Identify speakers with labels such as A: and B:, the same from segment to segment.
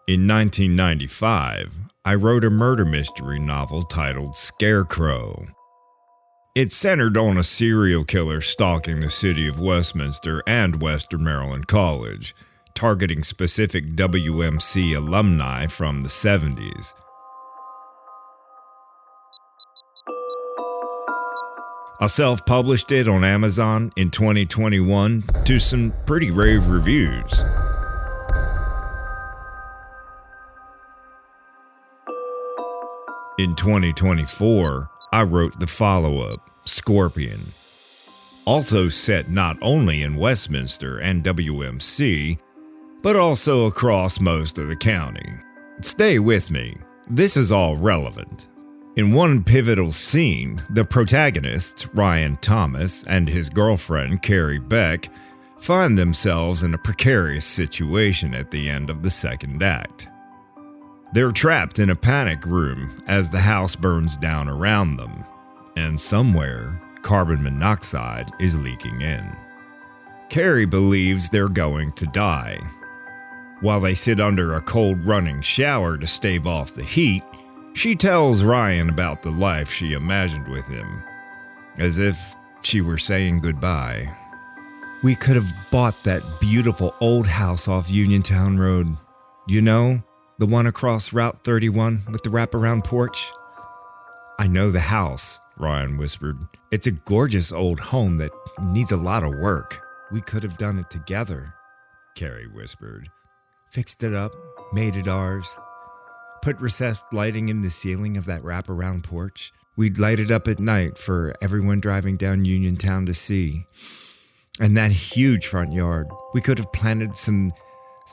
A: In 1995, I wrote a murder mystery novel titled Scarecrow. It centered on a serial killer stalking the city of Westminster and Western Maryland College, targeting specific WMC alumni from the 70s. I self-published it on Amazon in 2021 to some pretty rave reviews. In 2024, I wrote the follow-up, Scorpion. Also set not only in Westminster and WMC, but also across most of the county. Stay with me, this is all relevant. In one pivotal scene, the protagonists, Ryan Thomas and his girlfriend, Carrie Beck, find themselves in a precarious situation at the end of the second act. They're trapped in a panic room as the house burns down around them, and somewhere, carbon monoxide is leaking in. Carrie believes they're going to die. While they sit under a cold running shower to stave off the heat, she tells Ryan about the life she imagined with him, as if she were saying goodbye. We could have bought that beautiful old house off Uniontown Road. You know, the one across Route 31 with the wraparound porch? I know the house, Ryan whispered. It's a gorgeous old home that needs a lot of work. We could have done it together, Carrie whispered. Fixed it up, made it ours. Put recessed lighting in the ceiling of that wraparound porch. We'd light it up at night for everyone driving down Uniontown to see. And that huge front yard. We could have planted some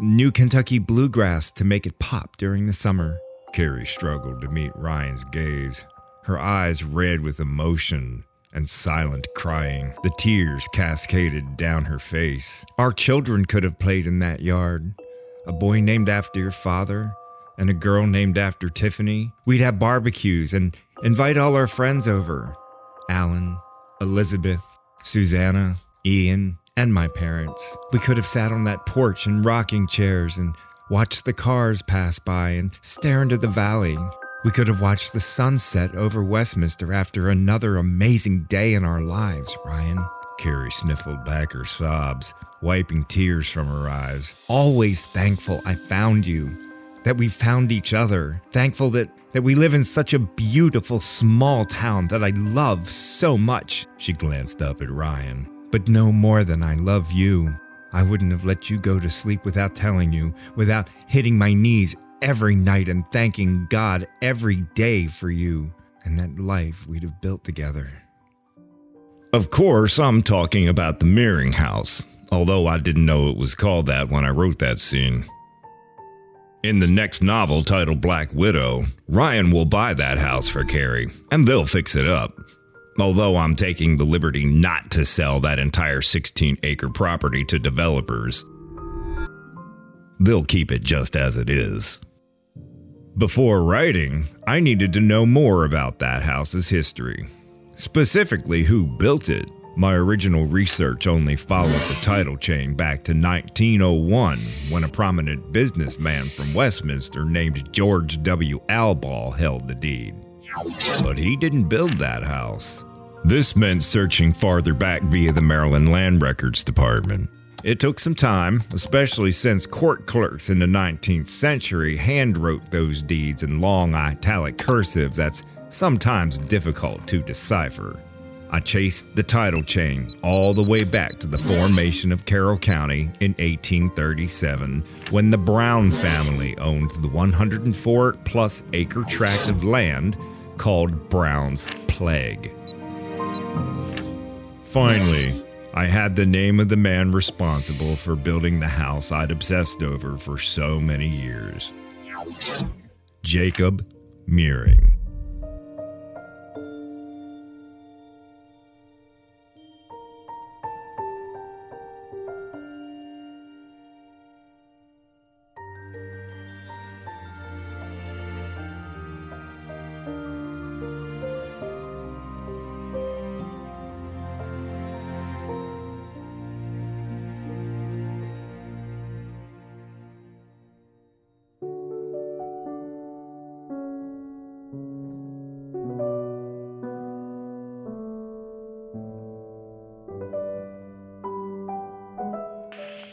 A: new Kentucky bluegrass to make it pop during the summer. Carrie struggled to meet Ryan's gaze, her eyes red with emotion and silent crying. The tears cascaded down her face. Our children could have played in that yard. A boy named after your father and a girl named after Tiffany. We'd have barbecues and invite all our friends over. Alan, Elizabeth, Susanna, Ian, and my parents. We could have sat on that porch in rocking chairs and watched the cars pass by and stare into the valley. We could have watched the sunset over Westminster after another amazing day in our lives, Ryan. Carrie sniffled back her sobs, wiping tears from her eyes. Always thankful I found you, that we found each other. Thankful that we live in such a beautiful small town that I love so much. She glanced up at Ryan. But no more than I love you. I wouldn't have let you go to sleep without telling you, without hitting my knees every night and thanking God every day for you and that life we'd have built together. Of course, I'm talking about the Mirroring House, although I didn't know it was called that when I wrote that scene. In the next novel titled Black Widow, Ryan will buy that house for Carrie, and they'll fix it up. Although I'm taking the liberty not to sell that entire 16-acre property to developers. They'll keep it just as it is. Before writing, I needed to know more about that house's history. Specifically, who built it. My original research only followed the title chain back to 1901, when a prominent businessman from Westminster named George W. Alball held the deed. But he didn't build that house. This meant searching farther back via the Maryland Land Records Department. It took some time, especially since court clerks in the 19th century hand-wrote those deeds in long italic cursive that's sometimes difficult to decipher. I chased the title chain all the way back to the formation of Carroll County in 1837, when the Brown family owned the 104-plus acre tract of land called Brown's Plague. Finally, I had the name of the man responsible for building the house I'd obsessed over for so many years. Jacob Mirroring.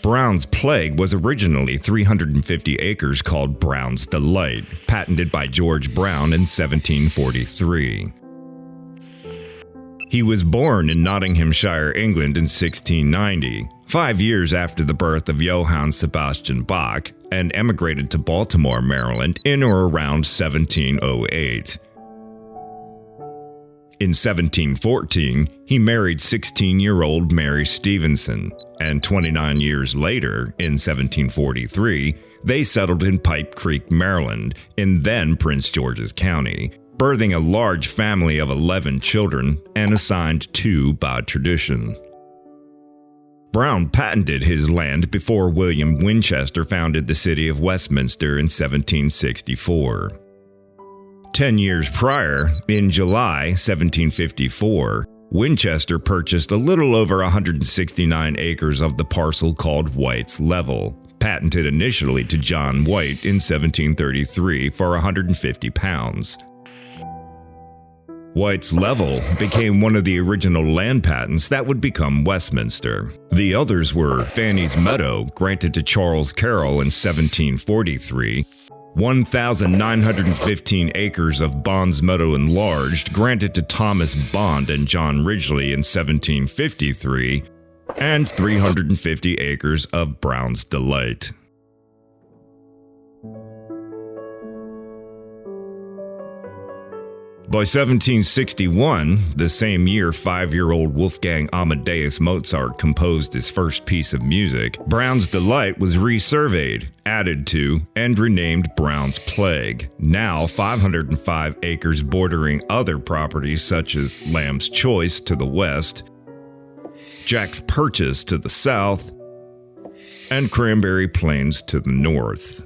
A: Brown's Plague was originally 350 acres called Brown's Delight, patented by George Brown in 1743. He was born in Nottinghamshire, England in 1690, 5 years after the birth of Johann Sebastian Bach, and emigrated to Baltimore, Maryland in or around 1708. In 1714, he married 16-year-old Mary Stevenson, and 29 years later, in 1743, they settled in Pipe Creek, Maryland, in then Prince George's County, birthing a large family of 11 children and assigned 2 by tradition. Brown patented his land before William Winchester founded the city of Westminster in 1764. 10 years prior, in July 1754, Winchester purchased a little over 169 acres of the parcel called White's Level, patented initially to John White in 1733 for £150. White's Level became one of the original land patents that would become Westminster. The others were Fanny's Meadow, granted to Charles Carroll in 1743, 1,915 acres of Bond's Meadow enlarged, granted to Thomas Bond and John Ridgely in 1753, and 350 acres of Brown's Delight. By 1761, the same year 5-year-old Wolfgang Amadeus Mozart composed his first piece of music, Brown's Delight was resurveyed, added to, and renamed Brown's Plague, now 505 acres bordering other properties such as Lamb's Choice to the west, Jack's Purchase to the south, and Cranberry Plains to the north.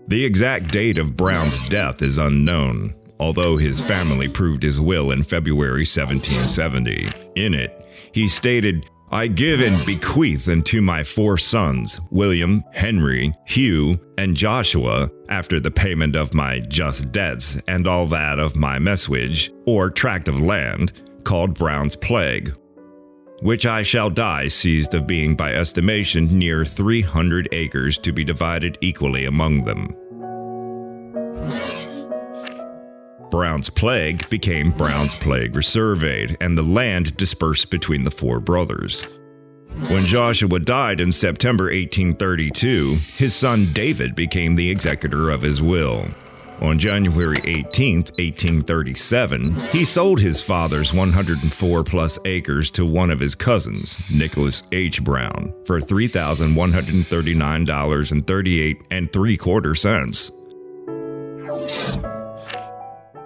A: The exact date of Brown's death is unknown, although his family proved his will in February 1770. In it, he stated, "I give and bequeath unto my 4 sons, William, Henry, Hugh, and Joshua, after the payment of my just debts and all that of my messuage, or tract of land, called Brown's Plague, which I shall die seized of being by estimation near 300 acres to be divided equally among them." Brown's Plague became Brown's Plague resurveyed, and the land dispersed between the 4 brothers. When Joshua died in September 1832, his son David became the executor of his will. On January 18, 1837, he sold his father's 104-plus acres to one of his cousins, Nicholas H. Brown, for $3,139.38 3/4.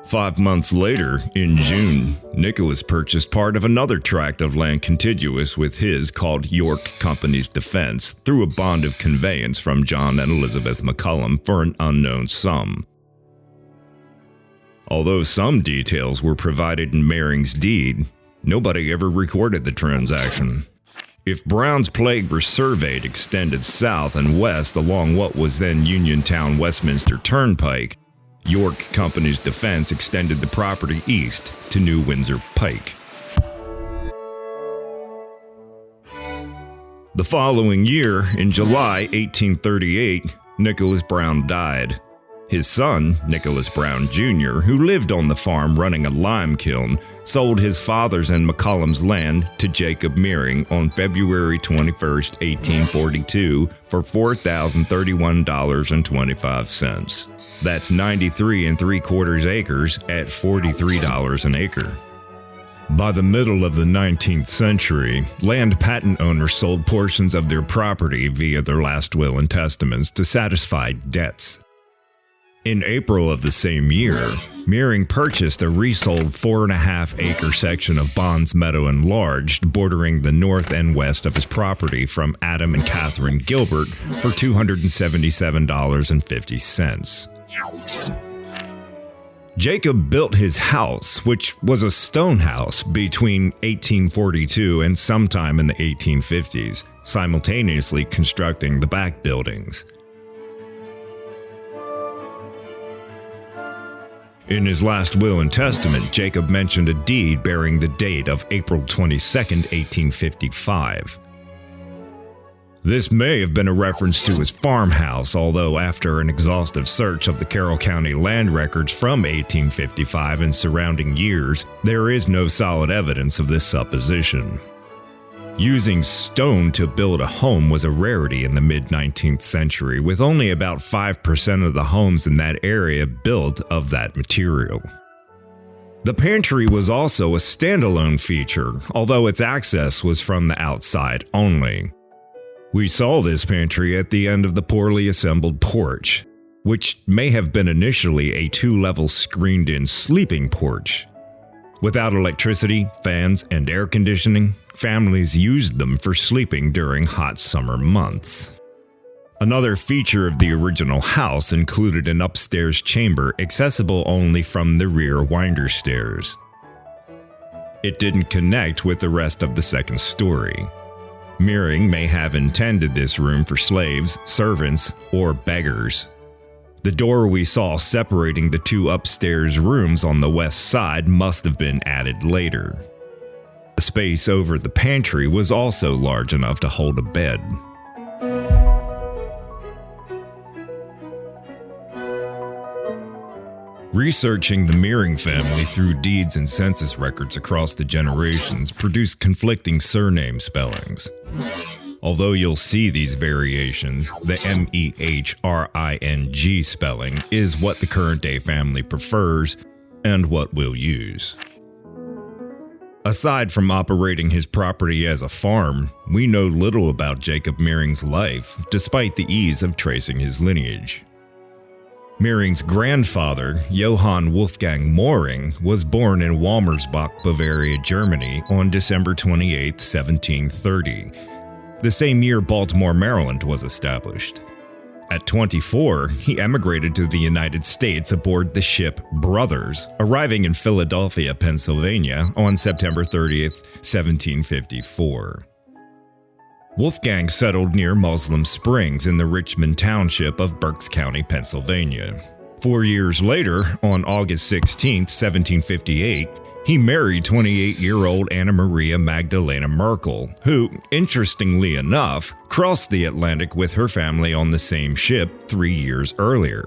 A: 5 months later, in June, Nicholas purchased part of another tract of land contiguous with his called York Company's Defense through a bond of conveyance from John and Elizabeth McCullum for an unknown sum. Although some details were provided in Maring's deed, nobody ever recorded the transaction. If Brown's Plague resurveyed extended south and west along what was then Uniontown Westminster Turnpike, York Company's Defense extended the property east to New Windsor Pike. The following year, in July 1838, Nicholas Brown died. His son, Nicholas Brown Jr., who lived on the farm running a lime kiln, sold his father's and McCollum's land to Jacob Meering on February 21, 1842 for $4,031.25. That's 93 3/4 acres at $43 an acre. By the middle of the 19th century, land patent owners sold portions of their property via their last will and testaments to satisfy debts. In April of the same year, Meering purchased a resold 4.5-acre section of Bond's Meadow enlarged, bordering the north and west of his property from Adam and Catherine Gilbert for $277.50. Jacob built his house, which was a stone house, between 1842 and sometime in the 1850s, simultaneously constructing the back buildings. In his last will and testament, Jacob mentioned a deed bearing the date of April 22, 1855. This may have been a reference to his farmhouse, although after an exhaustive search of the Carroll County land records from 1855 and surrounding years, there is no solid evidence of this supposition. Using stone to build a home was a rarity in the mid-19th century, with only about 5% of the homes in that area built of that material. The pantry was also a standalone feature, although its access was from the outside only. We saw this pantry at the end of the poorly assembled porch, which may have been initially a 2-level screened-in sleeping porch. Without electricity, fans, and air conditioning, families used them for sleeping during hot summer months. Another feature of the original house included an upstairs chamber accessible only from the rear winder stairs. It didn't connect with the rest of the second story. Meering may have intended this room for slaves, servants, or beggars. The door we saw separating the two upstairs rooms on the west side must have been added later. The space over the pantry was also large enough to hold a bed. Researching the Meering family through deeds and census records across the generations produced conflicting surname spellings. Although you'll see these variations, the Mehring spelling is what the current-day family prefers and what we'll use. Aside from operating his property as a farm, we know little about Jacob Meering's life, despite the ease of tracing his lineage. Meering's grandfather, Johann Wolfgang Moering, was born in Walmersbach, Bavaria, Germany on December 28, 1730, the same year Baltimore, Maryland was established. At 24, he emigrated to the United States aboard the ship Brothers, arriving in Philadelphia, Pennsylvania on September 30, 1754. Wolfgang settled near Muslim Springs in the Richmond Township of Berks County, Pennsylvania. 4 years later, on August 16, 1758, he married 28-year-old Anna Maria Magdalena Merkel, who, interestingly enough, crossed the Atlantic with her family on the same ship 3 years earlier.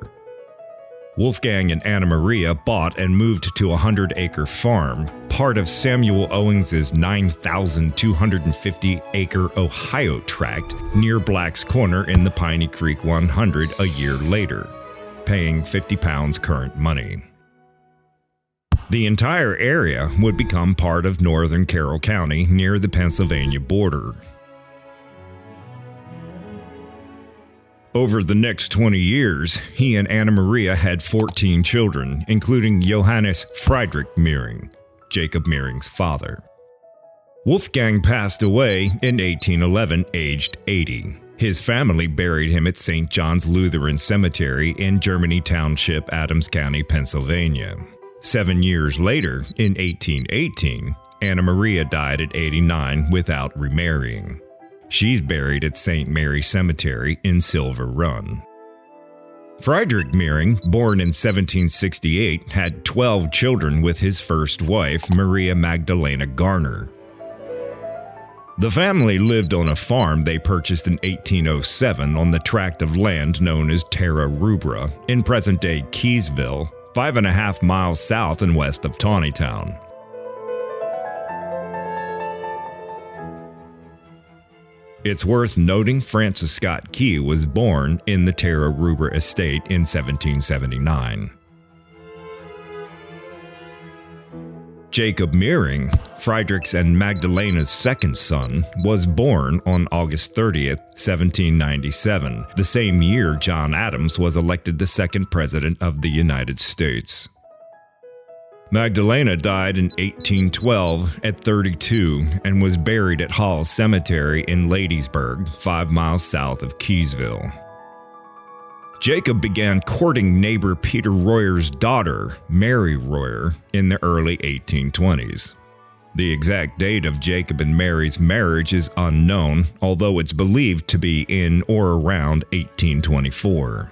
A: Wolfgang and Anna Maria bought and moved to a 100-acre farm, part of Samuel Owings' 9,250-acre Ohio tract near Black's Corner in the Piney Creek 100 a year later, paying £50 current money. The entire area would become part of northern Carroll County near the Pennsylvania border. Over the next 20 years, he and Anna Maria had 14 children, including Johannes Friedrich Meering, Jacob Meering's father. Wolfgang passed away in 1811, aged 80. His family buried him at St. John's Lutheran Cemetery in Germany Township, Adams County, Pennsylvania. 7 years later, in 1818, Anna Maria died at 89 without remarrying. She's buried at St. Mary Cemetery in Silver Run. Friedrich Meering, born in 1768, had 12 children with his first wife, Maria Magdalena Garner. The family lived on a farm they purchased in 1807 on the tract of land known as Terra Rubra in present-day Keysville, 5.5 miles south and west of Tawnytown. It's worth noting Francis Scott Key was born in the Terra Rubra estate in 1779. Jacob Meering, Friedrich's and Magdalena's second son, was born on August 30th, 1797, the same year John Adams was elected the second president of the United States. Magdalena died in 1812 at 32 and was buried at Hall Cemetery in Ladysburg, 5 miles south of Keysville. Jacob began courting neighbor Peter Royer's daughter, Mary Royer, in the early 1820s. The exact date of Jacob and Mary's marriage is unknown, although it's believed to be in or around 1824.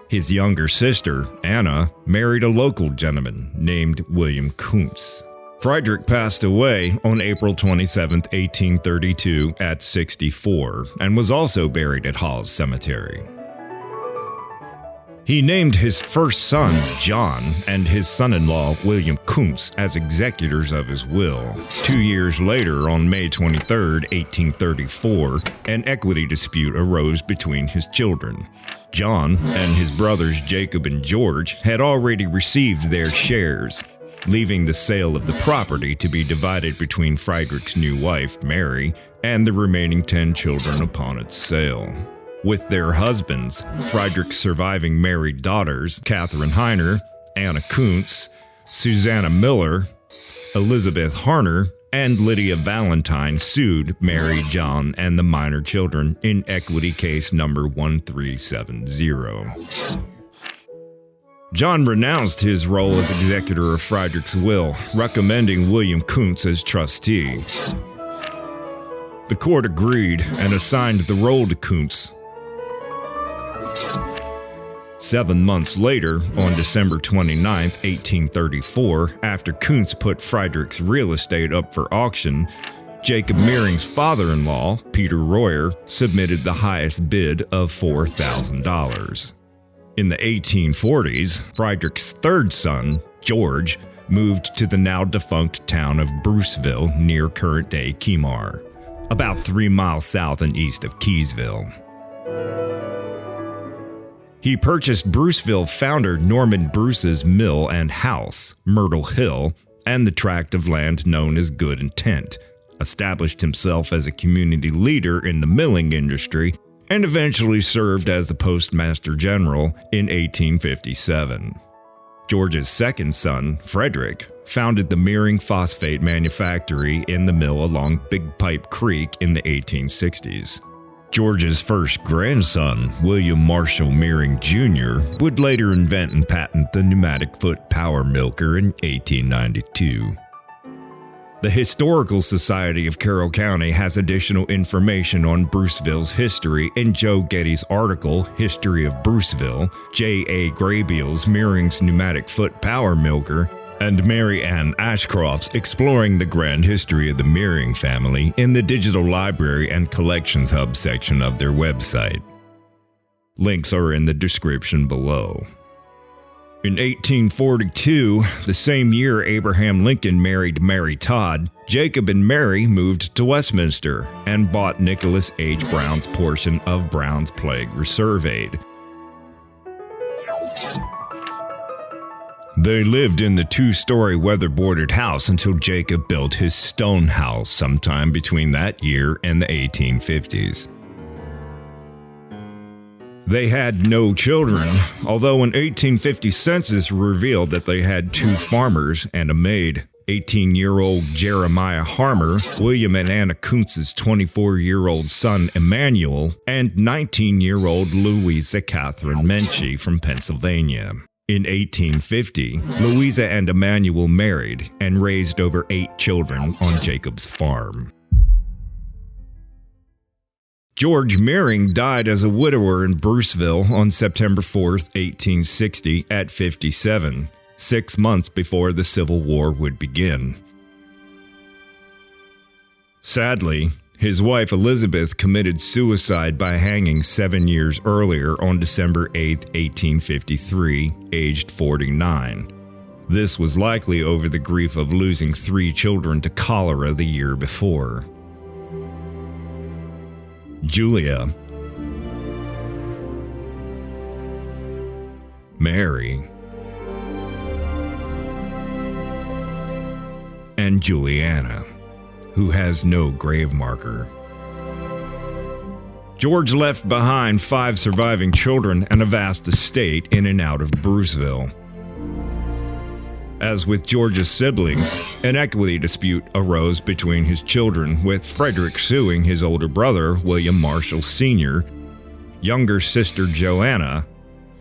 A: His younger sister, Anna, married a local gentleman named William Kuntz. Friedrich passed away on April 27, 1832 at 64 and was also buried at Hall's Cemetery. He named his first son John and his son-in-law William Kuntz as executors of his will. 2 years later, on May 23, 1834, an equity dispute arose between his children. John and his brothers Jacob and George had already received their shares, leaving the sale of the property to be divided between Friedrich's new wife, Mary, and the remaining 10 children upon its sale. With their husbands, Friedrich's surviving married daughters, Catherine Heiner, Anna Kuntz, Susanna Miller, Elizabeth Harner, and Lydia Valentine sued Mary, John, and the minor children in equity case number 1370. John renounced his role as executor of Friedrich's will, recommending William Kuntz as trustee. The court agreed and assigned the role to Kuntz. 7 months later, on December 29, 1834, after Kuntz put Friedrich's real estate up for auction, Jacob Meering's father-in-law, Peter Royer, submitted the highest bid of $4,000. In the 1840s, Friedrich's third son, George, moved to the now-defunct town of Bruceville near current-day Kemar, about 3 miles south and east of Keysville. He purchased Bruceville founder Norman Bruce's mill and house, Myrtle Hill, and the tract of land known as Good Intent, established himself as a community leader in the milling industry, and eventually served as the Postmaster General in 1857. George's second son, Frederick, founded the Meering Phosphate Manufactory in the mill along Big Pipe Creek in the 1860s. George's first grandson, William Marshall Meering Jr., would later invent and patent the pneumatic foot power milker in 1892. The Historical Society of Carroll County has additional information on Bruceville's history in Joe Getty's article, History of Bruceville, J.A. Graybeel's Meering's Pneumatic Foot Power Milker, and Mary Ann Ashcroft's Exploring the Grand History of the Meering Family in the Digital Library and Collections Hub section of their website. Links are in the description below. In 1842, the same year Abraham Lincoln married Mary Todd, Jacob and Mary moved to Westminster and bought Nicholas H. Brown's portion of Brown's Plague Reserve Aid. They lived in the 2-story weatherboarded house until Jacob built his stone house sometime between that year and the 1850s. They had no children, although an 1850 census revealed that they had 2 farmers and a maid. 18-year-old Jeremiah Harmer, William and Anna Kuntz's 24-year-old son Emmanuel, and 19-year-old Louisa Catherine Menchie from Pennsylvania. In 1850, Louisa and Emmanuel married and raised over 8 children on Jacob's farm. George Meering died as a widower in Bruceville on September 4, 1860, at 57, 6 months before the Civil War would begin. Sadly, his wife Elizabeth committed suicide by hanging 7 years earlier on December 8, 1853, aged 49. This was likely over the grief of losing 3 children to cholera the year before. Julia, Mary, and Juliana, who has no grave marker. George left behind 5 surviving children and a vast estate in and out of Bruceville. As with George's siblings, an equity dispute arose between his children, with Frederick suing his older brother, William Marshall Sr., younger sister Joanna,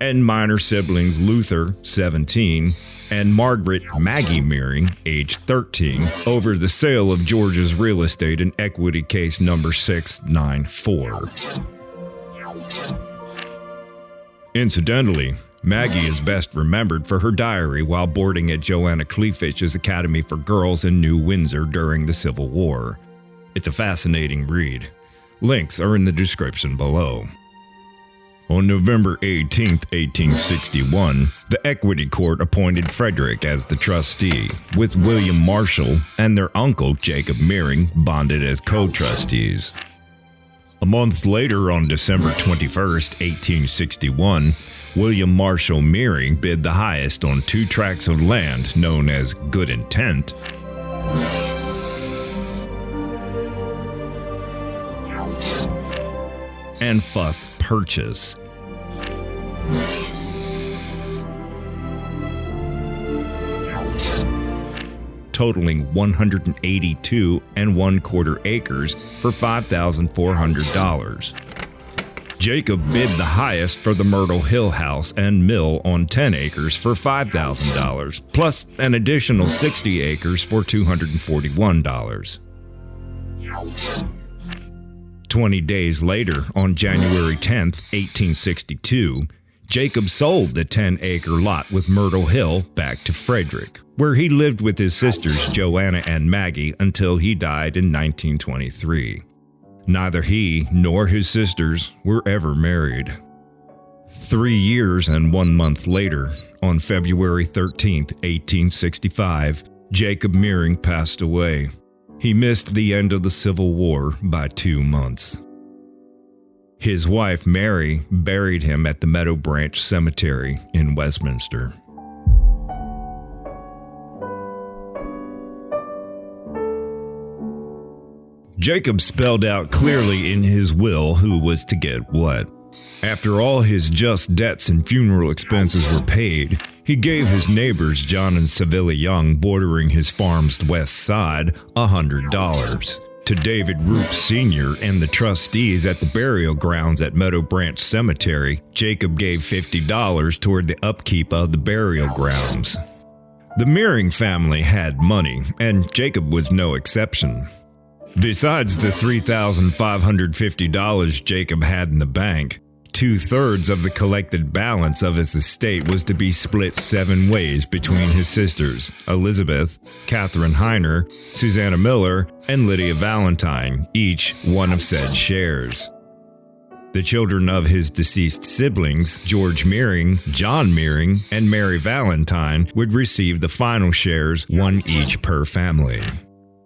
A: and minor siblings Luther, 17, and Margaret Maggie Meering, age 13, over the sale of George's real estate in equity case number 694. Incidentally, Maggie is best remembered for her diary while boarding at Joanna Kleefish's Academy for Girls in New Windsor during the Civil War. It's a fascinating read. Links are in the description below. On November 18, 1861, the Equity Court appointed Frederick as the trustee, with William Marshall and their uncle Jacob Meering bonded as co-trustees. A month later, on December 21, 1861, William Marshall Meering bid the highest on 2 tracts of land known as Good Intent and Fuss Purchase. Totaling 182 1/4 acres for $5,400. Jacob bid the highest for the Myrtle Hill house and mill on 10 acres for $5,000, plus an additional 60 acres for $241. 20 days later, on January 10, 1862, Jacob sold the 10-acre lot with Myrtle Hill back to Frederick, where he lived with his sisters Joanna and Maggie until he died in 1923. Neither he nor his sisters were ever married. 3 years and 1 month later, on February 13, 1865, Jacob Meering passed away. He missed the end of the Civil War by 2 months. His wife, Mary, buried him at the Meadow Branch Cemetery in Westminster. Jacob spelled out clearly in his will who was to get what. After all his just debts and funeral expenses were paid, he gave his neighbors, John and Sevilla Young, bordering his farm's west side, $100. To David Roop Sr. and the trustees at the burial grounds at Meadow Branch Cemetery, Jacob gave $50 toward the upkeep of the burial grounds. The Meering family had money, and Jacob was no exception. Besides the $3,550 Jacob had in the bank, 2/3 of the collected balance of his estate was to be split 7 ways between his sisters, Elizabeth, Catherine Heiner, Susanna Miller, and Lydia Valentine, each one of said shares. The children of his deceased siblings, George Meering, John Meering, and Mary Valentine, would receive the final shares, 1 each per family.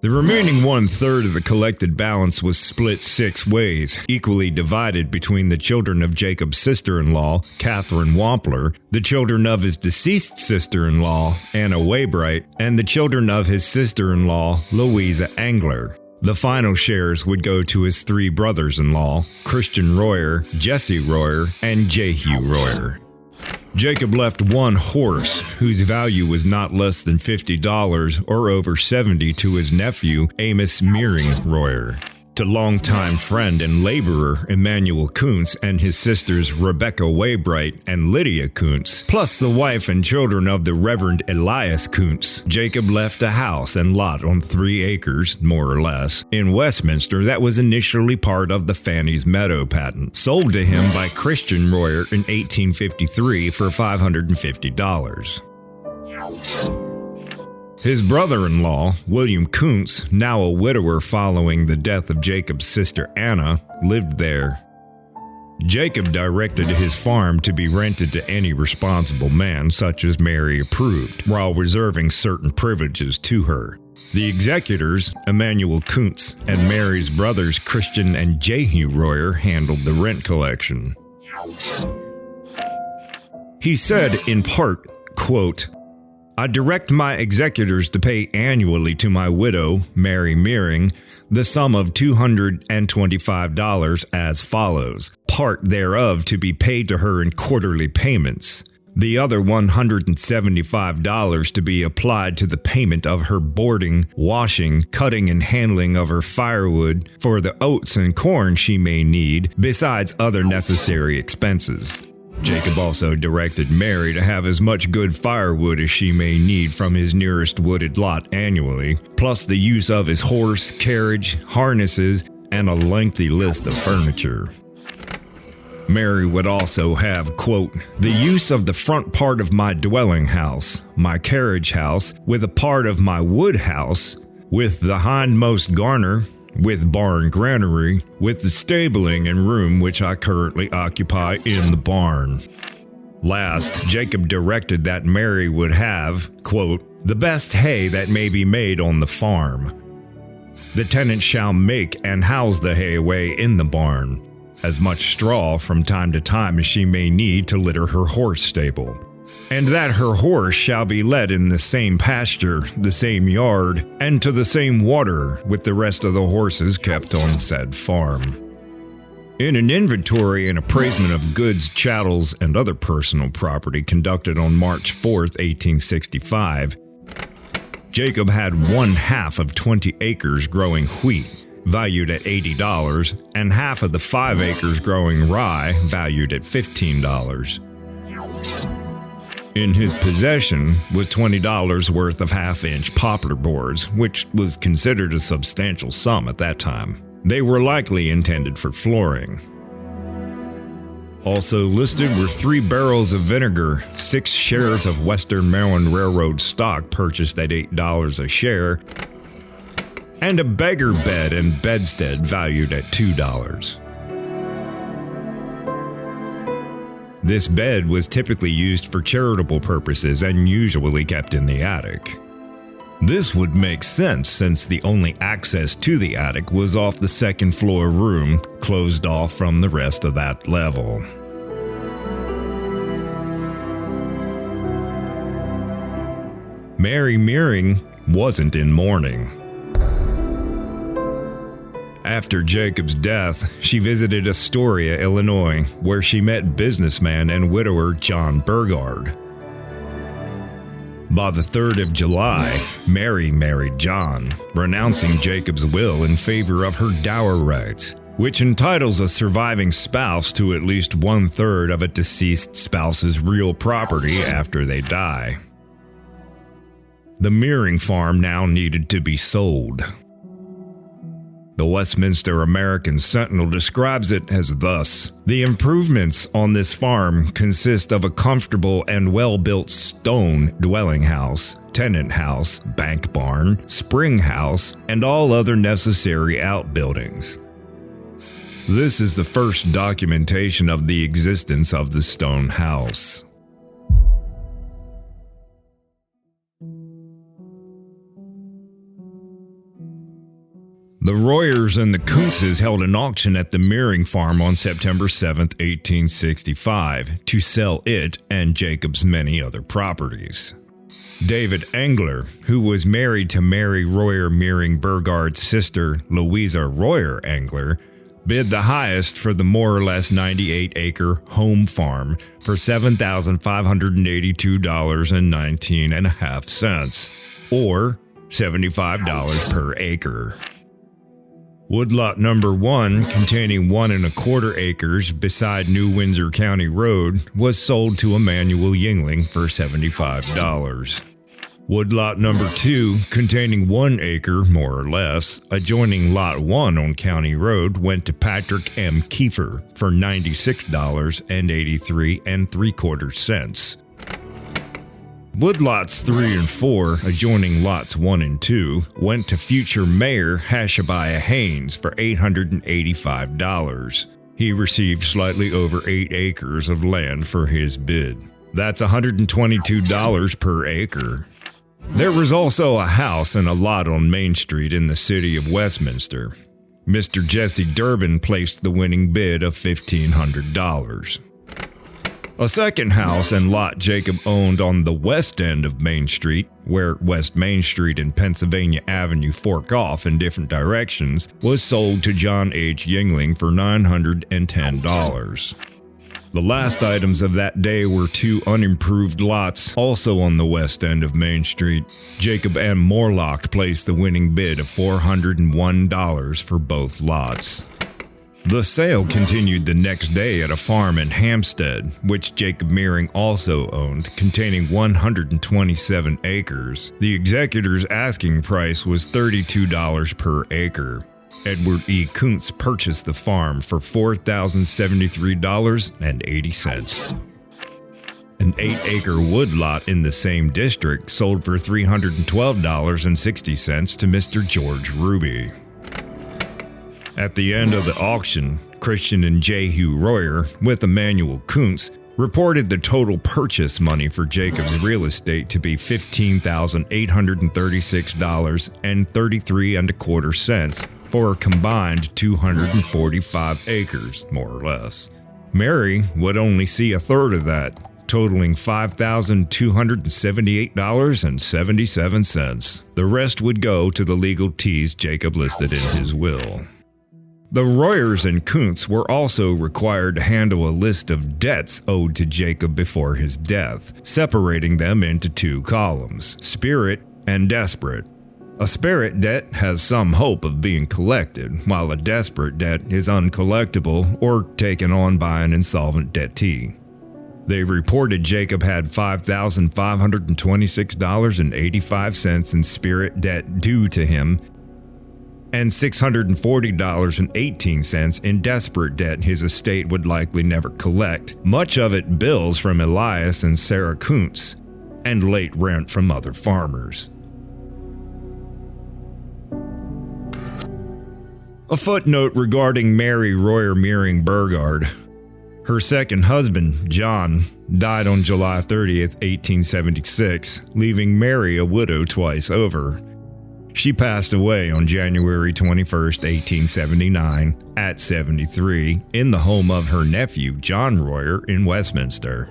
A: The remaining 1/3 of the collected balance was split 6 ways, equally divided between the children of Jacob's sister-in-law, Catherine Wampler, the children of his deceased sister-in-law, Anna Waybright, and the children of his sister-in-law, Louisa Angler. The final shares would go to his 3 brothers-in-law, Christian Royer, Jesse Royer, and Jehu Royer. Jacob left 1 horse, whose value was not less than $50 or over $70 to his nephew, Amos Meering Royer. To longtime friend and laborer Emmanuel Kuntz and his sisters Rebecca Waybright and Lydia Kuntz, plus the wife and children of the Reverend Elias Kuntz, Jacob left a house and lot on 3 acres, more or less, in Westminster that was initially part of the Fanny's Meadow patent, sold to him by Christian Royer in 1853 for $550. His brother-in-law, William Kuntz, now a widower following the death of Jacob's sister Anna, lived there. Jacob directed his farm to be rented to any responsible man such as Mary approved, while reserving certain privileges to her. The executors, Emmanuel Kuntz and Mary's brothers Christian and Jehu Royer, handled the rent collection. He said, in part, quote, "I direct my executors to pay annually to my widow, Mary Meering, the sum of $225 as follows, part thereof to be paid to her in quarterly payments, the other $175 to be applied to the payment of her boarding, washing, cutting, and handling of her firewood for the oats and corn she may need, besides other necessary expenses." Jacob also directed Mary to have as much good firewood as she may need from his nearest wooded lot annually, plus the use of his horse, carriage, harnesses, and a lengthy list of furniture. Mary would also have, quote, the use of the front part of my dwelling house, my carriage house, with a part of my wood house, with the hindmost garner, with barn granary, with the stabling and room which I currently occupy in the barn. Last, Jacob directed that Mary would have, quote, the best hay that may be made on the farm. The tenant shall make and house the hay away in the barn, as much straw from time to time as she may need to litter her horse stable, and that her horse shall be led in the same pasture, the same yard, and to the same water with the rest of the horses kept on said farm. In an inventory and appraisement of goods, chattels, and other personal property conducted on March 4, 1865, Jacob had 1/2 of 20 acres growing wheat, valued at $80, and half of the 5 acres growing rye, valued at $15. In his possession was $20 worth of half-inch poplar boards, which was considered a substantial sum at that time. They were likely intended for flooring. Also listed were 3 barrels of vinegar, 6 shares of Western Maryland Railroad stock purchased at $8 a share, and a beggar bed and bedstead valued at $2. This bed was typically used for charitable purposes and usually kept in the attic. This would make sense since the only access to the attic was off the second floor room, closed off from the rest of that level. Mary Meering wasn't in mourning. After Jacob's death, she visited Astoria, Illinois, where she met businessman and widower John Burgard. By the 3rd of July, Mary married John, renouncing Jacob's will in favor of her dower rights, which entitles a surviving spouse to at least 1/3 of a deceased spouse's real property after they die. The Meering farm now needed to be sold. The Westminster American Sentinel describes it as thus: the improvements on this farm consist of a comfortable and well-built stone dwelling house, tenant house, bank barn, spring house, and all other necessary outbuildings. This is the first documentation of the existence of the stone house. The Royers and the Kuntzes held an auction at the Meering farm on September 7, 1865, to sell it and Jacob's many other properties. David Engler, who was married to Mary Royer Meering Burgard's sister, Louisa Royer Engler, bid the highest for the more or less 98-acre home farm for $7,582.19.5, or $75 per acre. Woodlot number 1, containing 1 1/4 acres beside New Windsor County Road, was sold to Emmanuel Yingling for $75. Woodlot number 2, containing 1 acre, more or less, adjoining Lot 1 on County Road, went to Patrick M. Kiefer for $96.8375. Woodlots 3 and 4, adjoining lots 1 and 2, went to future Mayor Hashabiah Haynes for $885. He received slightly over 8 acres of land for his bid. That's $122 per acre. There was also a house and a lot on Main Street in the city of Westminster. Mr. Jesse Durbin placed the winning bid of $1,500. A second house and lot Jacob owned on the west end of Main Street, where West Main Street and Pennsylvania Avenue fork off in different directions, was sold to John H. Yingling for $910. The last items of that day were 2 unimproved lots, also on the west end of Main Street. Jacob M. Morlock placed the winning bid of $401 for both lots. The sale continued the next day at a farm in Hampstead, which Jacob Meering also owned, containing 127 acres. The executor's asking price was $32 per acre. Edward E. Kuntz purchased the farm for $4,073.80. An 8-acre woodlot in the same district sold for $312.60 to Mr. George Ruby. At the end of the auction, Christian and Jehu Royer, with Emanuel Kuntz, reported the total purchase money for Jacob's real estate to be $15,836.33 for a combined 245 acres, more or less. Mary would only see a third of that, totaling $5,278.77. The rest would go to the legal teas Jacob listed in his will. The Royers and Kuntz were also required to handle a list of debts owed to Jacob before his death, separating them into 2 columns, spirit and desperate. A spirit debt has some hope of being collected, while a desperate debt is uncollectible or taken on by an insolvent debtee. They reported Jacob had $5,526.85 in spirit debt due to him and $640.18 in desperate debt his estate would likely never collect, much of it bills from Elias and Sarah Kuntz, and late rent from other farmers. A footnote regarding Mary Royer Meering Burgard. Her second husband, John, died on July 30th, 1876, leaving Mary a widow twice over. She passed away on January 21st, 1879, at 73, in the home of her nephew, John Royer, in Westminster.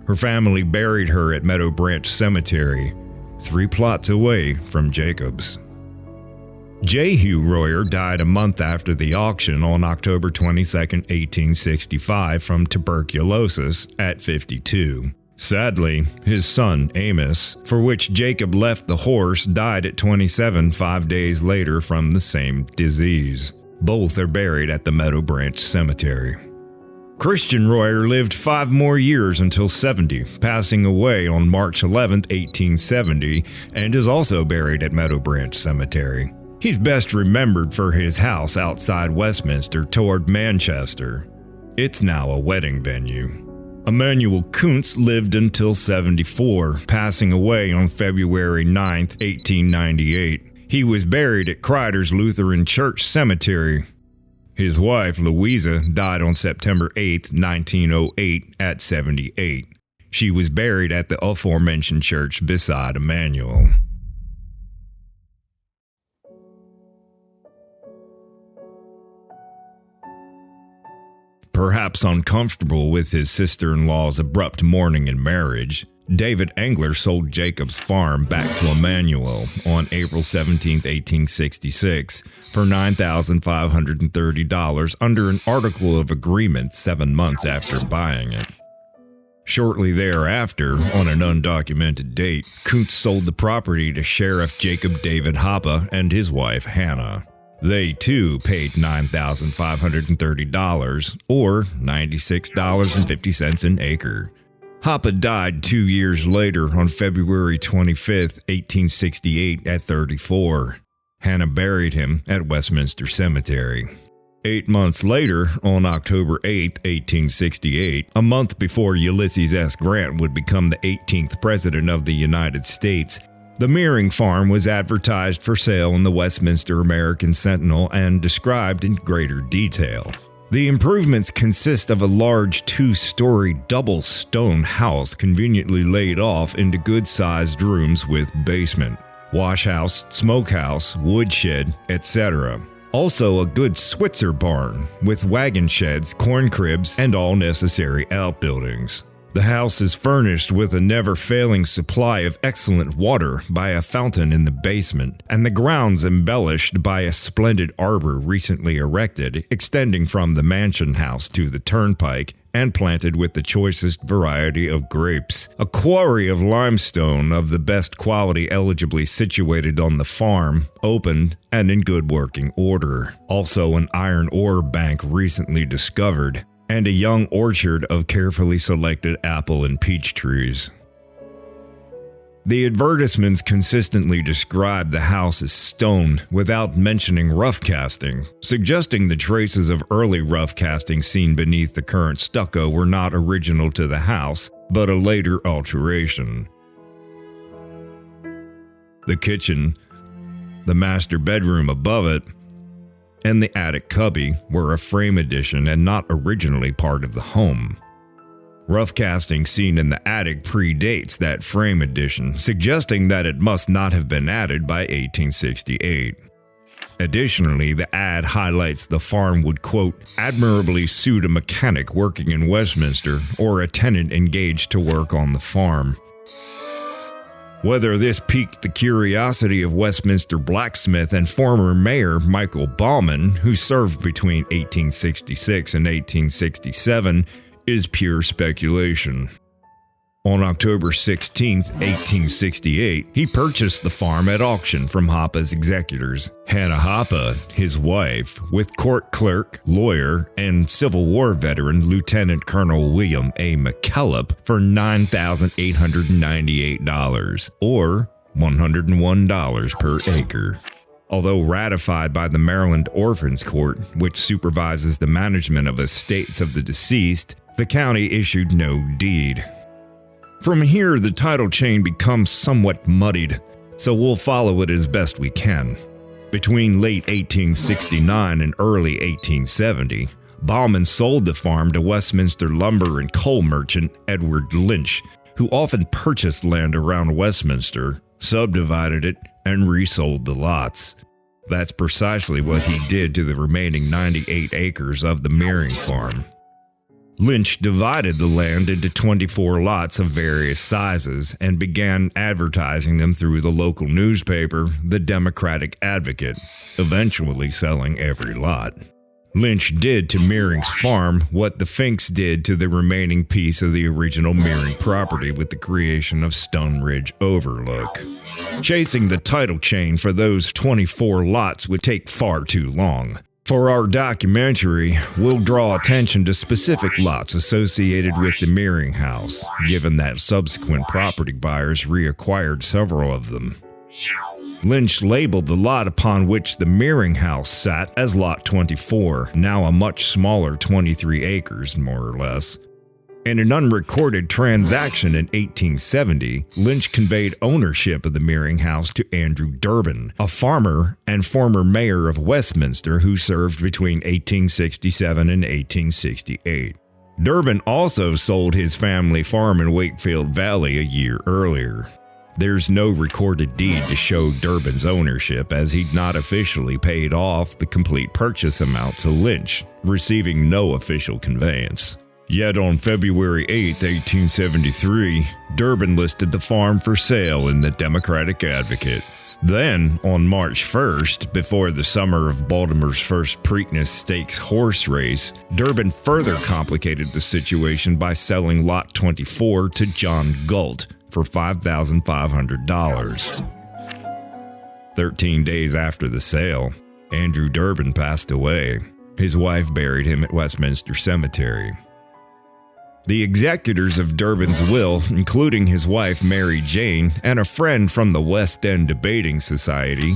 A: Her family buried her at Meadow Branch Cemetery, 3 plots away from Jacob's. Jehu Royer died a month after the auction on October 22, 1865, from tuberculosis at 52. Sadly, his son, Amos, for which Jacob left the horse, died at 27 5 days later from the same disease. Both are buried at the Meadow Branch Cemetery. Christian Royer lived 5 more years until 70, passing away on March 11, 1870, and is also buried at Meadow Branch Cemetery. He's best remembered for his house outside Westminster toward Manchester. It's now a wedding venue. Emanuel Kuntz lived until 74, passing away on February 9, 1898. He was buried at Crider's Lutheran Church Cemetery. His wife, Louisa, died on September 8, 1908, at 78. She was buried at the aforementioned church beside Emanuel. Perhaps uncomfortable with his sister-in-law's abrupt mourning and marriage, David Engler sold Jacob's farm back to Emanuel on April 17, 1866, for $9,530 under an article of agreement 7 months after buying it. Shortly thereafter, on an undocumented date, Kuntz sold the property to Sheriff Jacob David Hoppe and his wife Hannah. They, too, paid $9,530, or $96.50 an acre. Hoppe died 2 years later on February 25, 1868, at 34. Hannah buried him at Westminster Cemetery. 8 months later, on October 8, 1868, a month before Ulysses S. Grant would become the 18th President of the United States, the Meering farm was advertised for sale in the Westminster American Sentinel and described in greater detail. The improvements consist of a large 2-story double stone house conveniently laid off into good-sized rooms with basement, wash house, smokehouse, woodshed, etc. Also a good Switzer barn with wagon sheds, corn cribs, and all necessary outbuildings. The house is furnished with a never-failing supply of excellent water by a fountain in the basement, and the grounds embellished by a splendid arbor recently erected, extending from the mansion house to the turnpike, and planted with the choicest variety of grapes. A quarry of limestone of the best quality eligibly situated on the farm, opened, and in good working order. Also an iron ore bank recently discovered, and a young orchard of carefully selected apple and peach trees. The advertisements consistently described the house as stone without mentioning rough casting, suggesting the traces of early rough casting seen beneath the current stucco were not original to the house, but a later alteration. The kitchen, the master bedroom above it, and the attic cubby were a frame addition and not originally part of the home. Rough casting seen in the attic predates that frame addition, suggesting that it must not have been added by 1868. Additionally, the ad highlights the farm would, quote, admirably suit a mechanic working in Westminster or a tenant engaged to work on the farm. Whether this piqued the curiosity of Westminster blacksmith and former mayor Michael Baumann, who served between 1866 and 1867, is pure speculation. On October 16, 1868, he purchased the farm at auction from Hoppe's executors, Hannah Hoppe, his wife, with court clerk, lawyer, and Civil War veteran Lieutenant Colonel William A. McKillop for $9,898, or $101 per acre. Although ratified by the Maryland Orphans Court, which supervises the management of estates of the deceased, the county issued no deed. From here, the title chain becomes somewhat muddied, so we'll follow it as best we can. Between late 1869 and early 1870, Baumann sold the farm to Westminster lumber and coal merchant Edward Lynch, who often purchased land around Westminster, subdivided it, and resold the lots. That's precisely what he did to the remaining 98 acres of the Meering farm. Lynch divided the land into 24 lots of various sizes and began advertising them through the local newspaper, the Democratic Advocate, eventually selling every lot. Lynch did to Meering's farm what the Finks did to the remaining piece of the original Meering property with the creation of Stone Ridge Overlook. Chasing the title chain for those 24 lots would take far too long. For our documentary, we'll draw attention to specific lots associated with the Meering house, given that subsequent property buyers reacquired several of them. Lynch labeled the lot upon which the Meering house sat as Lot 24, now a much smaller 23 acres, more or less. In an unrecorded transaction in 1870, Lynch conveyed ownership of the Meering house to Andrew Durbin, a farmer and former mayor of Westminster who served between 1867 and 1868. Durbin also sold his family farm in Wakefield Valley a year earlier. There's no recorded deed to show Durbin's ownership, as he'd not officially paid off the complete purchase amount to Lynch, receiving no official conveyance. Yet on February 8, 1873, Durbin listed the farm for sale in the Democratic Advocate. Then, on March 1st, before the summer of Baltimore's first Preakness Stakes horse race, Durbin further complicated the situation by selling Lot 24 to John Galt for $5,500. 13 days after the sale, Andrew Durbin passed away. His wife buried him at Westminster Cemetery. The executors of Durbin's will, including his wife Mary Jane and a friend from the West End Debating Society,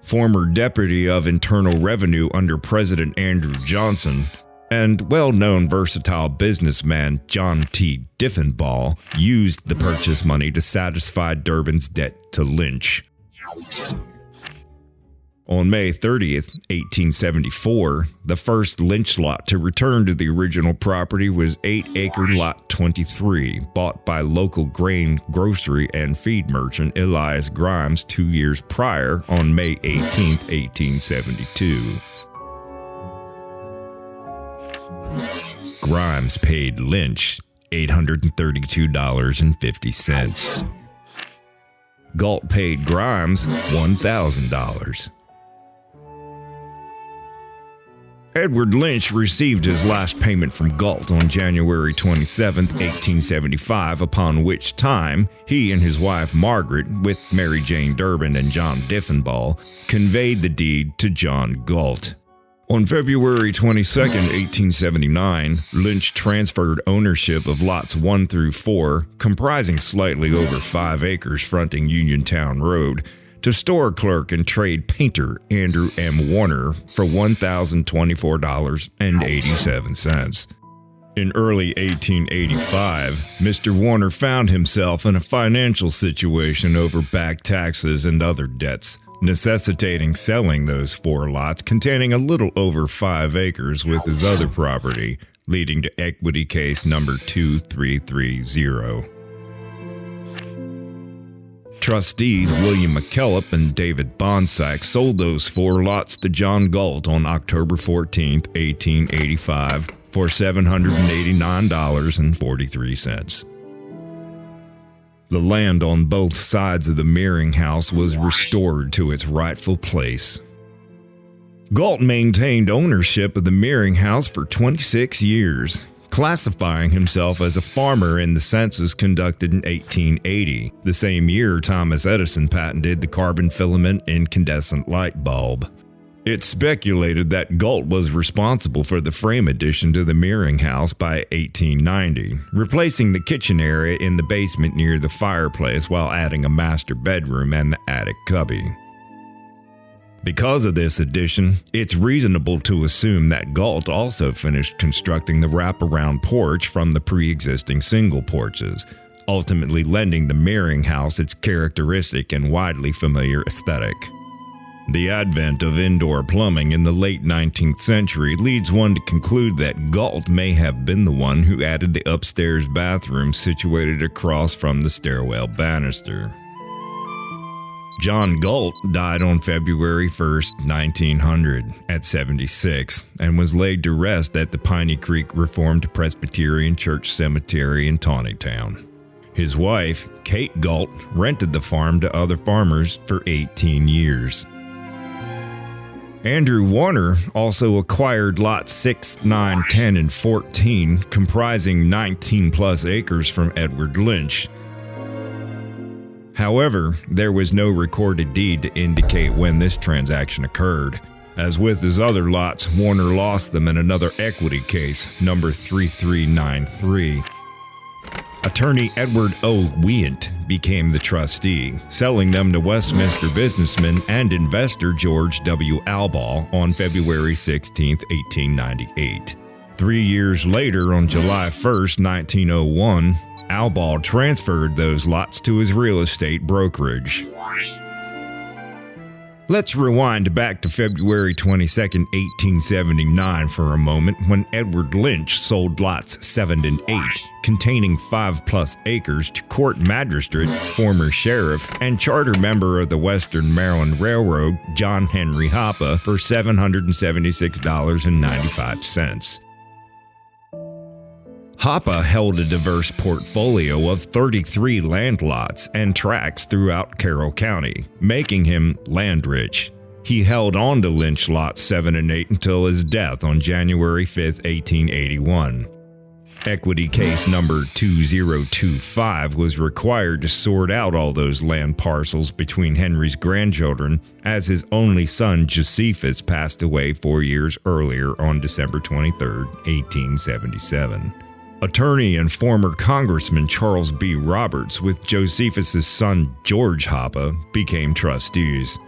A: former Deputy of Internal Revenue under President Andrew Johnson, and well-known versatile businessman John T. Diffenbaugh, used the purchase money to satisfy Durbin's debt to Lynch. On May 30th, 1874, the first Lynch lot to return to the original property was 8-acre Lot 23, bought by local grain, grocery, and feed merchant Elias Grimes 2 years prior on May 18, 1872. Grimes paid Lynch $832.50. Galt paid Grimes $1,000. Edward Lynch received his last payment from Galt on January 27, 1875, upon which time he and his wife Margaret, with Mary Jane Durbin and John Diffenbaugh, conveyed the deed to John Galt. On February 22, 1879, Lynch transferred ownership of lots 1 through 4, comprising slightly over 5 acres fronting Uniontown Road, to store clerk and trade painter Andrew M. Warner for $1,024.87. In early 1885, Mr. Warner found himself in a financial situation over back taxes and other debts, necessitating selling those 4 lots containing a little over 5 acres with his other property, leading to equity case number 2330. Trustees William McKillop and David Bonsack sold those 4 lots to John Galt on October 14, 1885, for $789.43. The land on both sides of the Meering House was restored to its rightful place. Galt maintained ownership of the Meering House for 26 years, classifying himself as a farmer in the census conducted in 1880, the same year Thomas Edison patented the carbon filament incandescent light bulb. It's speculated that Galt was responsible for the frame addition to the Meering House by 1890, replacing the kitchen area in the basement near the fireplace while adding a master bedroom and the attic cubby. Because of this addition, it's reasonable to assume that Galt also finished constructing the wraparound porch from the pre-existing single porches, ultimately lending the Meering House its characteristic and widely familiar aesthetic. The advent of indoor plumbing in the late 19th century leads one to conclude that Galt may have been the one who added the upstairs bathroom situated across from the stairwell banister. John Galt died on February 1, 1900, at 76, and was laid to rest at the Piney Creek Reformed Presbyterian Church Cemetery in Tawnytown. His wife, Kate Galt, rented the farm to other farmers for 18 years. Andrew Warner also acquired lots 6, 9, 10, and 14, comprising 19-plus acres from Edward Lynch. However, there was no recorded deed to indicate when this transaction occurred. As with his other lots, Warner lost them in another equity case, number 3393. Attorney Edward O. Weant became the trustee, selling them to Westminster businessman and investor George W. Alball on February 16, 1898. 3 years later, on July 1, 1901, Alball transferred those lots to his real estate brokerage. Let's rewind back to February 22, 1879 for a moment, when Edward Lynch sold lots 7 and 8, containing 5-plus acres, to court magistrate, former sheriff, and charter member of the Western Maryland Railroad, John Henry Hoppe, for $776.95. Hoppe held a diverse portfolio of 33 land lots and tracts throughout Carroll County, making him land-rich. He held on to Lynch lots 7 and 8 until his death on January 5, 1881. Equity case number 2025 was required to sort out all those land parcels between Henry's grandchildren, as his only son Josephus passed away 4 years earlier on December 23, 1877. Attorney and former Congressman Charles B. Roberts, with Josephus' son George Hoppe, became trustees.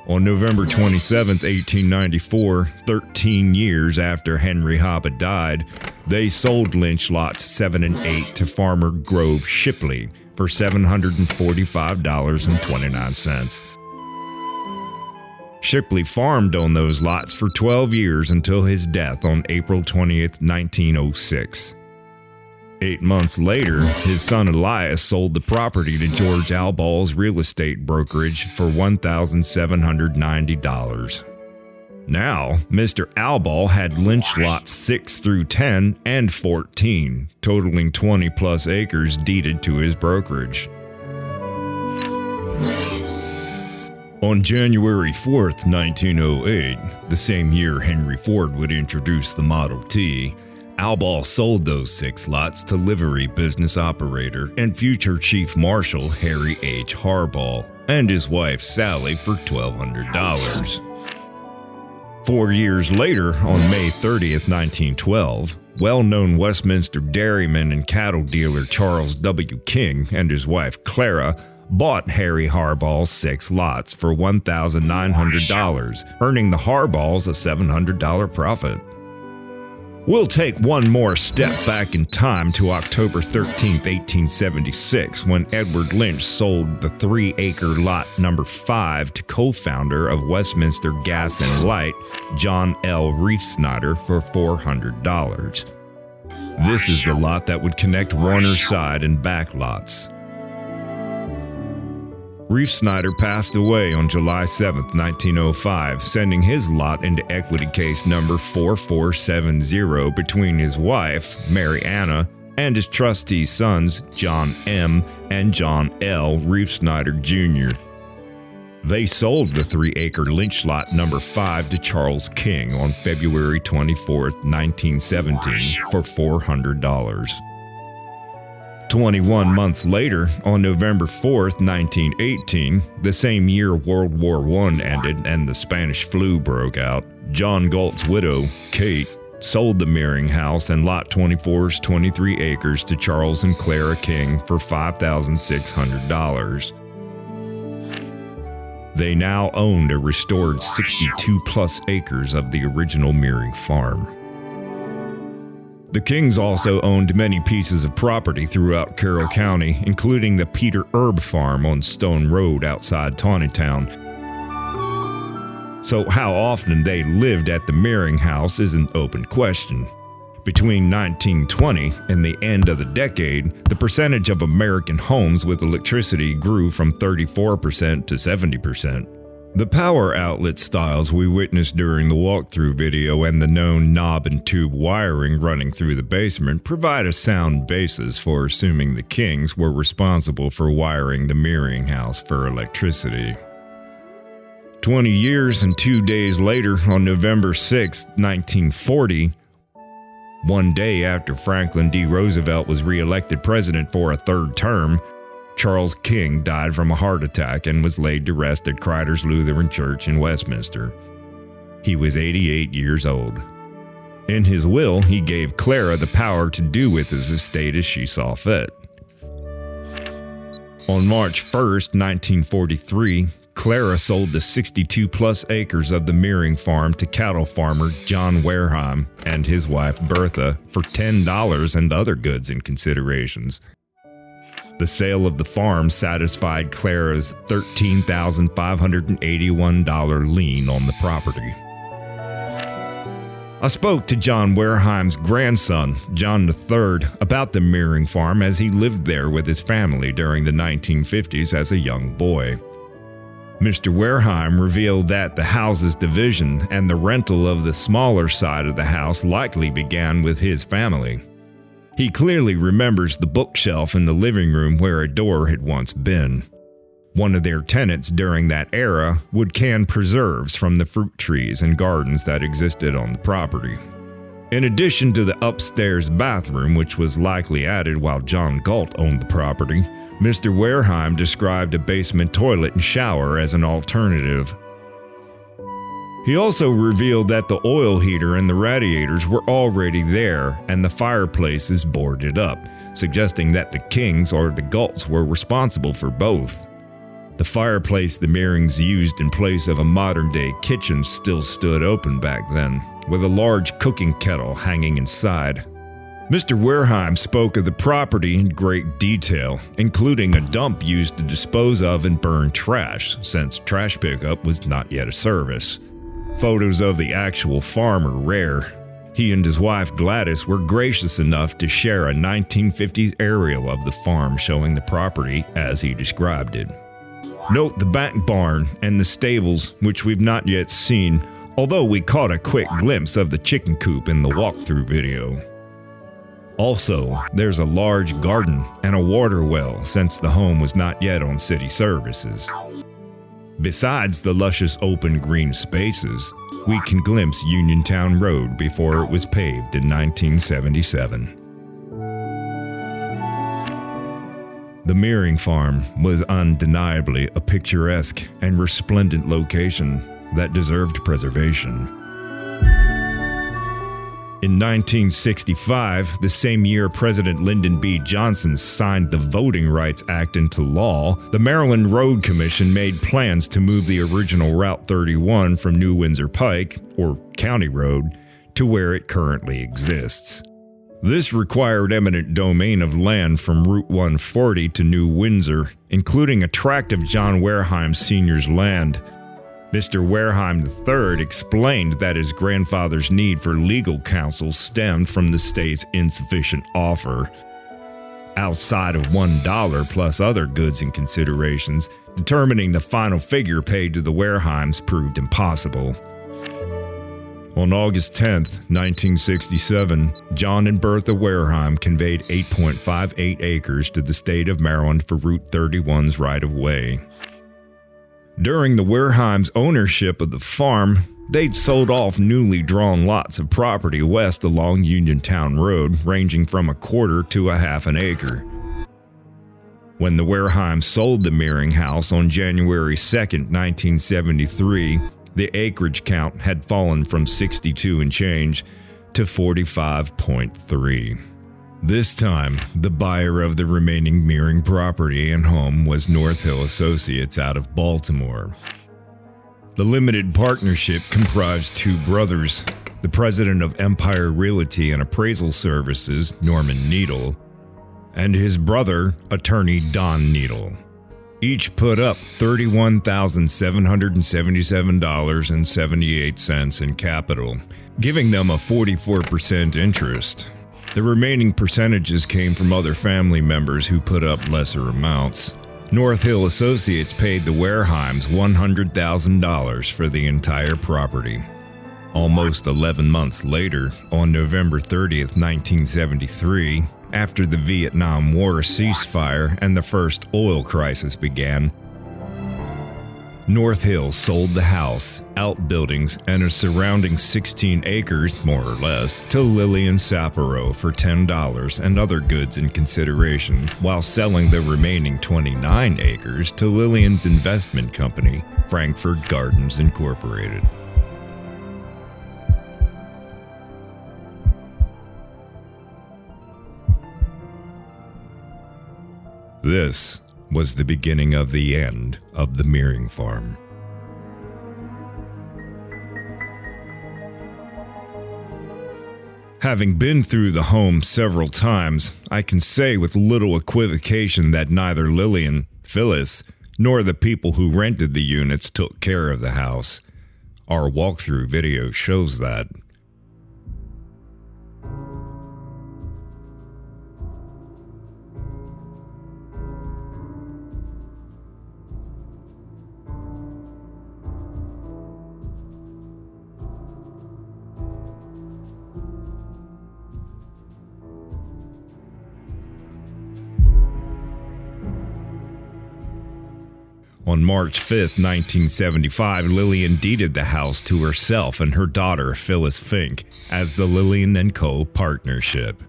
A: On November 27, 1894, 13 years after Henry Hoppe died, they sold Lynch lots 7 and 8 to farmer Grove Shipley for $745.29. Shipley farmed on those lots for 12 years until his death on April 20, 1906. 8 months later, his son Elias sold the property to George Alball's real estate brokerage for $1,790. Now, Mr. Alball had Lynch lots 6 through 10 and 14, totaling 20-plus acres deeded to his brokerage. On January 4, 1908, the same year Henry Ford would introduce the Model T, Alball sold those 6 lots to livery business operator and future Chief Marshal Harry H. Harbaugh and his wife Sally for $1,200. 4 years later, on May 30th, 1912, well-known Westminster dairyman and cattle dealer Charles W. King and his wife Clara bought Harry Harbaugh's 6 lots for $1,900, earning the Harbaughs a $700 profit. We'll take one more step back in time to October 13, 1876, when Edward Lynch sold the 3-acre lot number 5 to co-founder of Westminster Gas and Light, John L. Reifsnyder, for $400. This is the lot that would connect Warner's side and back lots. Reifsnyder passed away on July 7, 1905, sending his lot into equity case number 4470 between his wife, Mary Anna, and his trustee sons, John M. and John L. Reifsnyder Jr. They sold the 3-acre Lynch lot number 5 to Charles King on February 24, 1917, for $400. 21 months later, on November 4, 1918, the same year World War I ended and the Spanish flu broke out, John Galt's widow, Kate, sold the Meering House and Lot 24's 23 acres to Charles and Clara King for $5,600. They now owned a restored 62-plus acres of the original Meering farm. The Kings also owned many pieces of property throughout Carroll County, including the Peter Erb Farm on Stone Road outside Tawnytown. So how often they lived at the Meering House is an open question. Between 1920 and the end of the decade, the percentage of American homes with electricity grew from 34% to 70%. The power outlet styles we witnessed during the walkthrough video and the known knob and tube wiring running through the basement provide a sound basis for assuming the Kings were responsible for wiring the Meering House for electricity. 20 years and 2 days later, on November 6, 1940, one day after Franklin D. Roosevelt was re-elected president for a third term, Charles King died from a heart attack and was laid to rest at Crider's Lutheran Church in Westminster. He was 88 years old. In his will, he gave Clara the power to do with his estate as she saw fit. On March 1, 1943, Clara sold the 62-plus acres of the Meering farm to cattle farmer John Wareheim and his wife Bertha for $10 and other goods and considerations. The sale of the farm satisfied Clara's $13,581 lien on the property. I spoke to John Wareheim's grandson, John III, about the Meering farm as he lived there with his family during the 1950s as a young boy. Mr. Wareheim revealed that the house's division and the rental of the smaller side of the house likely began with his family. He clearly remembers the bookshelf in the living room where a door had once been. One of their tenants during that era would can preserves from the fruit trees and gardens that existed on the property. In addition to the upstairs bathroom, which was likely added while John Galt owned the property, Mr. Wareheim described a basement toilet and shower as an alternative. He also revealed that the oil heater and the radiators were already there and the fireplaces boarded up, suggesting that the Kings or the Galts were responsible for both. The fireplace the Meerings used in place of a modern-day kitchen still stood open back then, with a large cooking kettle hanging inside. Mr. Wareheim spoke of the property in great detail, including a dump used to dispose of and burn trash, since trash pickup was not yet a service. Photos of the actual farm are rare. He and his wife Gladys were gracious enough to share a 1950s aerial of the farm showing the property as he described it. Note the back barn and the stables, which we've not yet seen, although we caught a quick glimpse of the chicken coop in the walkthrough video. Also, there's a large garden and a water well since the home was not yet on city services. Besides the luscious open green spaces, we can glimpse Uniontown Road before it was paved in 1977. The Meering Farm was undeniably a picturesque and resplendent location that deserved preservation. In 1965, the same year President Lyndon B. Johnson signed the Voting Rights Act into law, the Maryland Road Commission made plans to move the original Route 31 from New Windsor Pike, or County Road, to where it currently exists. This required eminent domain of land from Route 140 to New Windsor, including a tract of John Wareheim Sr.'s land. Mr. Wareheim III explained that his grandfather's need for legal counsel stemmed from the state's insufficient offer. Outside of $1 plus other goods and considerations, determining the final figure paid to the Wareheims proved impossible. On August 10, 1967, John and Bertha Wareheim conveyed 8.58 acres to the state of Maryland for Route 31's right-of-way. During the Wareheims' ownership of the farm, they'd sold off newly drawn lots of property west along Uniontown Road, ranging from a quarter to a half an acre. When the Wareheims sold the Meering House on January 2, 1973, the acreage count had fallen from 62 and change to 45.3. This time, the buyer of the remaining Meering property and home was North Hill Associates out of Baltimore. The limited partnership comprised two brothers, the president of Empire Realty and Appraisal Services, Norman Needle, and his brother, attorney Don Needle. Each put up $31,777.78 in capital, giving them a 44% interest. The remaining percentages came from other family members who put up lesser amounts. North Hill Associates paid the Wareheims $100,000 for the entire property. Almost 11 months later, on November 30, 1973, after the Vietnam War ceasefire and the first oil crisis began, North Hill sold the house, outbuildings, and a surrounding 16 acres, more or less, to Lillian Sapiro for $10 and other goods and considerations, while selling the remaining 29 acres to Lillian's investment company, Frankford Gardens Incorporated. This was the beginning of the end of the Meering farm. Having been through the home several times, I can say with little equivocation that neither Lillian, Phyllis, nor the people who rented the units took care of the house. Our walkthrough video shows that. On March 5, 1975, Lillian deeded the house to herself and her daughter, Phyllis Fink, as the Lillian & Co. Partnership.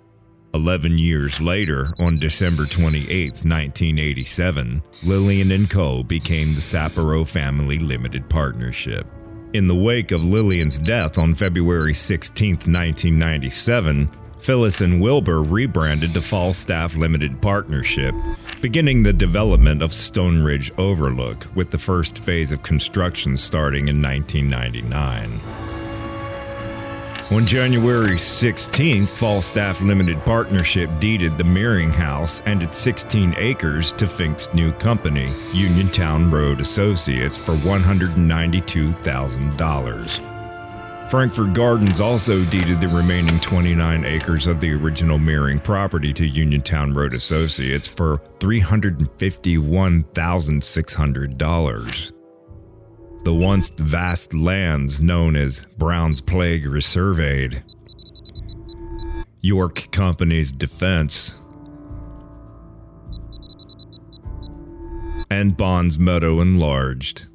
A: 11 years later, on December 28, 1987, Lillian & Co. became the Sapiro Family Limited Partnership. In the wake of Lillian's death on February 16, 1997, Phyllis and Wilbur rebranded to Falstaff Limited Partnership, beginning the development of Stone Ridge Overlook, with the first phase of construction starting in 1999. On January 16th, Falstaff Limited Partnership deeded the Meering House and its 16 acres to Fink's new company, Uniontown Road Associates, for $192,000. Frankford Gardens also deeded the remaining 29 acres of the original Meering property to Uniontown Road Associates for $351,600. The once vast lands known as Brown's Plague resurveyed, York Company's Defense, and Bond's Meadow enlarged.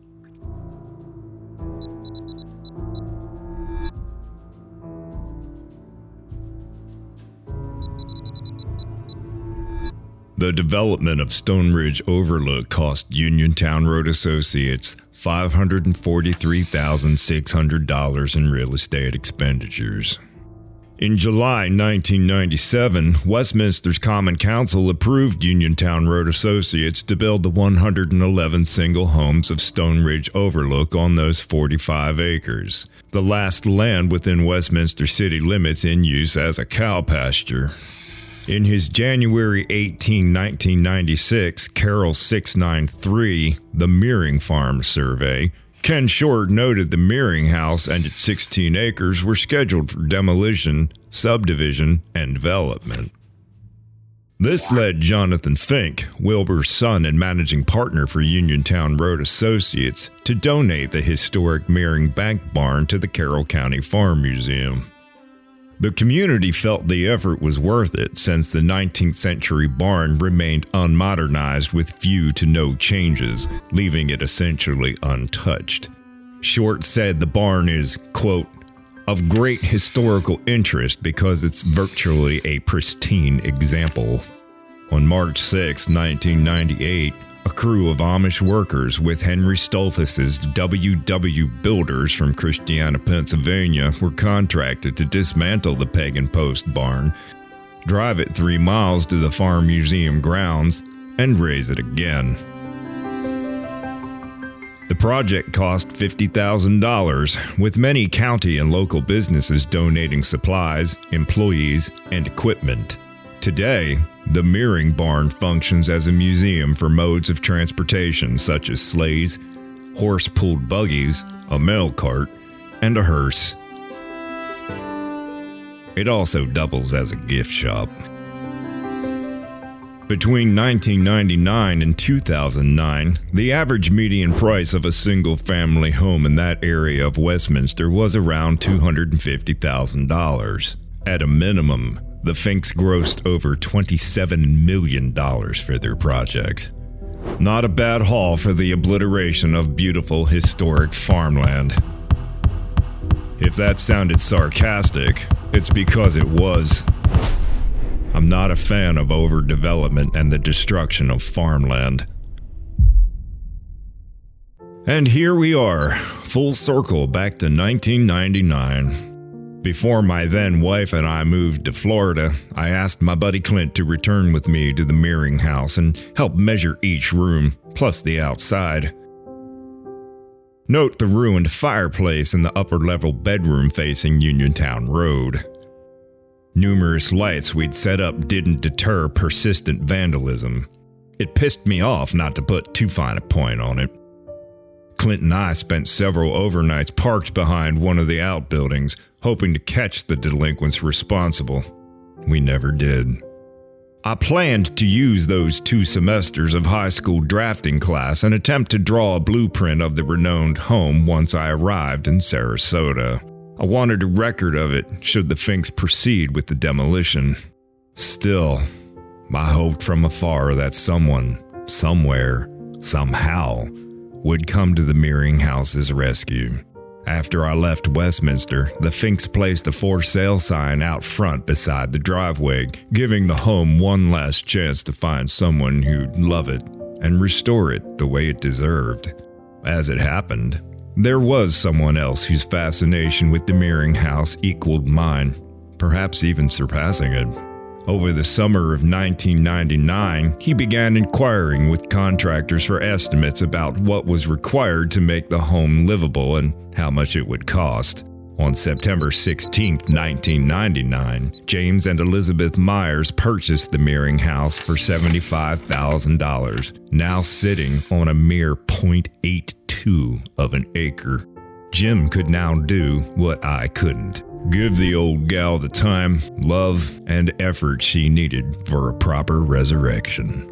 A: The development of Stone Ridge Overlook cost Uniontown Road Associates $543,600 in real estate expenditures. In July 1997, Westminster's Common Council approved Uniontown Road Associates to build the 111 single homes of Stone Ridge Overlook on those 45 acres, the last land within Westminster city limits in use as a cow pasture. In his January 18, 1996, Carroll 693, The Meering Farm Survey, Ken Short noted the Meering House and its 16 acres were scheduled for demolition, subdivision, and development. This led Jonathan Fink, Wilbur's son and managing partner for Uniontown Road Associates, to donate the historic Meering Bank Barn to the Carroll County Farm Museum. The community felt the effort was worth it since the 19th century barn remained unmodernized with few to no changes, leaving it essentially untouched. Short said the barn is, quote, of great historical interest because it's virtually a pristine example. On March 6, 1998, a crew of Amish workers with Henry Stolfus's W.W. Builders from Christiana, Pennsylvania, were contracted to dismantle the Pagan Post barn, drive it 3 miles to the Farm Museum grounds, and raise it again. The project cost $50,000, with many county and local businesses donating supplies, employees, and equipment. Today, the Meering Barn functions as a museum for modes of transportation such as sleighs, horse-pulled buggies, a mail cart, and a hearse. It also doubles as a gift shop. Between 1999 and 2009, the average median price of a single-family home in that area of Westminster was around $250,000. At a minimum, the Finks grossed over $27 million for their project. Not a bad haul for the obliteration of beautiful historic farmland. If that sounded sarcastic, it's because it was. I'm not a fan of overdevelopment and the destruction of farmland. And here we are, full circle back to 1999. Before my then wife and I moved to Florida, I asked my buddy Clint to return with me to the Meering House and help measure each room, plus the outside. Note the ruined fireplace in the upper-level bedroom facing Uniontown Road. Numerous lights we'd set up didn't deter persistent vandalism. It pissed me off not to put too fine a point on it. Clint and I spent several overnights parked behind one of the outbuildings, hoping to catch the delinquents responsible. We never did. I planned to use those 2 semesters of high school drafting class and attempt to draw a blueprint of the renowned home once I arrived in Sarasota. I wanted a record of it should the Finks proceed with the demolition. Still, I hoped from afar that someone, somewhere, somehow, would come to the Meering House's rescue. After I left Westminster, the Finks placed a for sale sign out front beside the driveway, giving the home one last chance to find someone who'd love it and restore it the way it deserved. As it happened, there was someone else whose fascination with the Meering House equaled mine, perhaps even surpassing it. Over the summer of 1999, he began inquiring with contractors for estimates about what was required to make the home livable and how much it would cost. On September 16, 1999, James and Elizabeth Myers purchased the Meering House for $75,000, now sitting on a mere 0.82 of an acre. Jim could now do what I couldn't. Give the old gal the time, love, and effort she needed for a proper resurrection.